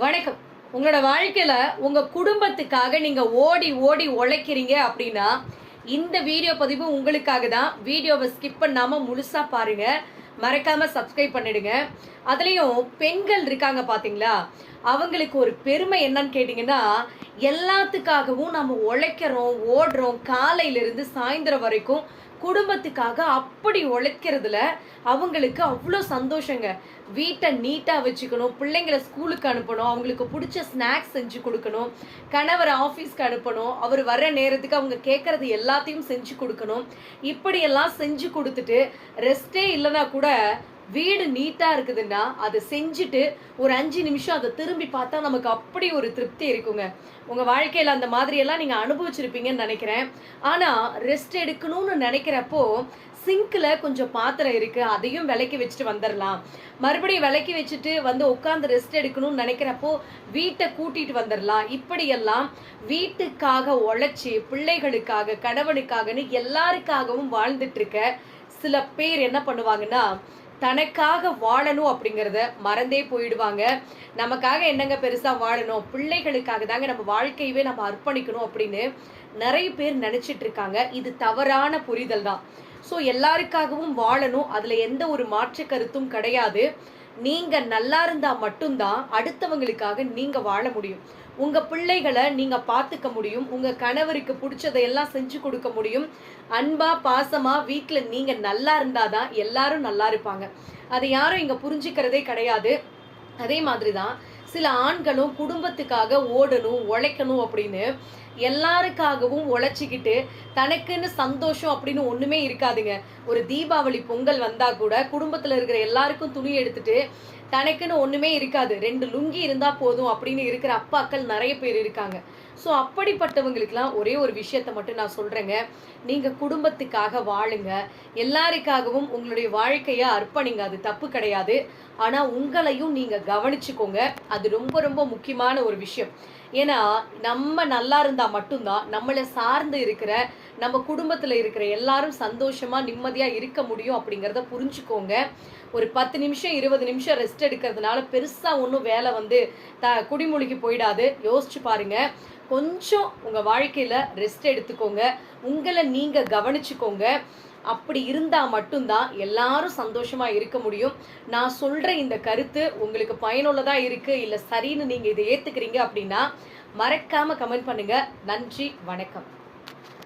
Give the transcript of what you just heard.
வணக்கம். உங்களோட வாழ்க்கையில உங்க குடும்பத்துக்காக நீங்க ஓடி ஓடி உழைக்கிறீங்க அப்படின்னா இந்த வீடியோ பதிவு உங்களுக்காக தான். வீடியோவை ஸ்கிப் பண்ணாம முழுசா பாருங்க. மறக்காம சப்ஸ்கிரைப் பண்ணிடுங்க. அதுலயும் பெண்கள் இருக்காங்க பாத்தீங்களா, அவங்களுக்கு ஒரு பெருமை என்னன்னு கேட்டீங்கன்னா, எல்லாத்துக்காகவும் நம்ம உழைக்கிறோம், ஓடுறோம். காலையில இருந்து சாயந்தரம் வரைக்கும் குடும்பத்துக்காக அப்படி உழைக்கிறதுல அவங்களுக்கு அவ்வளோ சந்தோஷங்க. வீட்டை நீட்டாக வச்சுக்கணும், பிள்ளைங்களை ஸ்கூலுக்கு அனுப்பணும், அவங்களுக்கு பிடிச்ச ஸ்நாக்ஸ் செஞ்சு கொடுக்கணும், கணவரை ஆஃபீஸ்க்கு அனுப்பணும், அவர் வர்ற நேரத்துக்கு அவங்க கேட்குறது எல்லாத்தையும் செஞ்சு கொடுக்கணும். இப்படியெல்லாம் செஞ்சு கொடுத்துட்டு ரெஸ்ட்டே இல்லைனா கூட வீடு நீட்டாக இருக்குதுன்னா அதை செஞ்சுட்டு ஒரு 5 நிமிஷம் அதை திரும்பி பார்த்தா நமக்கு அப்படி ஒரு திருப்தி இருக்குங்க. உங்கள் வாழ்க்கையில் அந்த மாதிரியெல்லாம் நீங்கள் அனுபவிச்சிருப்பீங்கன்னு நினைக்கிறேன். ஆனால் ரெஸ்ட் எடுக்கணும்னு நினைக்கிறப்போ சிங்கில் கொஞ்சம் பாத்திரம் இருக்குது, அதையும் விலக்கி வச்சுட்டு வந்துடலாம். மறுபடியும் விலக்கி வச்சுட்டு வந்து உட்காந்து ரெஸ்ட் எடுக்கணும்னு நினைக்கிறப்போ வீட்டை கூட்டிகிட்டு வந்துடலாம். இப்படியெல்லாம் வீட்டுக்காக உழைச்சி பிள்ளைகளுக்காக கணவனுக்காகன்னு எல்லாருக்காகவும் வாழ்ந்துட்டுருக்க சில பேர் என்ன பண்ணுவாங்கன்னா, தனக்காக வாழணும் அப்படிங்கிறத மறந்தே போயிடுவாங்க. நமக்காக என்னங்க பெருசாக வாழணும், பிள்ளைகளுக்காக தாங்க நம்ம வாழ்க்கையவே நம்ம அர்ப்பணிக்கணும் அப்படின்னு நிறைய பேர் நினச்சிட்டு இருக்காங்க. இது தவறான புரிதல் தான். ஸோ எல்லாருக்காகவும் வாழணும், அதில் எந்த ஒரு மாற்று கருத்தும் கிடையாது. நீங்கள் நல்லா இருந்தால் மட்டும்தான் அடுத்தவங்களுக்காக நீங்கள் வாழ முடியும். உங்கள் பிள்ளைகளை நீங்கள் பார்த்துக்க முடியும், உங்கள் கணவருக்கு பிடிச்சதையெல்லாம் செஞ்சு கொடுக்க முடியும். அன்பாக பாசமாக வீட்டில் நீங்கள் நல்லா இருந்தால் தான் எல்லாரும் நல்லா இருப்பாங்க. அதை யாரும் இங்கே புரிஞ்சுக்கிறதே கிடையாது. அதே மாதிரி தான் சில ஆண்களும் குடும்பத்துக்காக ஓடணும் உழைக்கணும் அப்படின்னு எல்லாருக்காகவும் உழைச்சிக்கிட்டு தனக்குன்னு சந்தோஷம் அப்படின்னு ஒன்றுமே இருக்காதுங்க. ஒரு தீபாவளி பொங்கல் வந்தால் கூட குடும்பத்தில் இருக்கிற எல்லாருக்கும் துணி எடுத்துட்டு தனக்குன்னு ஒன்றுமே இருக்காது, 2 லுங்கி இருந்தால் போதும் அப்படின்னு இருக்கிற அப்பாக்கள் நிறைய பேர் இருக்காங்க. ஸோ அப்படிப்பட்டவங்களுக்கெல்லாம் ஒரே ஒரு விஷயத்த மட்டும் நான் சொல்கிறேங்க, நீங்கள் குடும்பத்துக்காக வாழுங்க, எல்லாருக்காகவும் உங்களுடைய வாழ்க்கையை அர்ப்பணிங்க, அது தப்பு கிடையாது. ஆனால் உங்களையும் நீங்கள் கவனிச்சுக்கோங்க, அது ரொம்ப ரொம்ப முக்கியமான ஒரு விஷயம். ஏன்னா நம்ம நல்லா இருந்தால் மட்டும்தான் நம்மளை சார்ந்து இருக்கிற நம்ம குடும்பத்தில் இருக்கிற எல்லாரும் சந்தோஷமாக நிம்மதியாக இருக்க முடியும் அப்படிங்கிறத புரிஞ்சுக்கோங்க. ஒரு 10 நிமிஷம் 20 நிமிஷம் ரெஸ்ட் எடுக்கிறதுனால பெருசாக ஒன்றும் வேலை வந்து குடிமூழ்கி போயிடாது. யோசிச்சு பாருங்க. கொஞ்சம் உங்கள் வாழ்க்கையில் ரெஸ்ட் எடுத்துக்கோங்க, உங்களை நீங்கள் கவனிச்சுக்கோங்க. அப்படி இருந்தால் மட்டும்தான் எல்லாரும் சந்தோஷமாக இருக்க முடியும். நான் சொல்கிற இந்த கருத்து உங்களுக்கு பயனுள்ளதாக இருக்குது, இல்லை சரின்னு நீங்கள் இதை ஏற்றுக்கிறீங்க அப்படின்னா மறக்காமல் கமெண்ட் பண்ணுங்கள். நன்றி, வணக்கம்.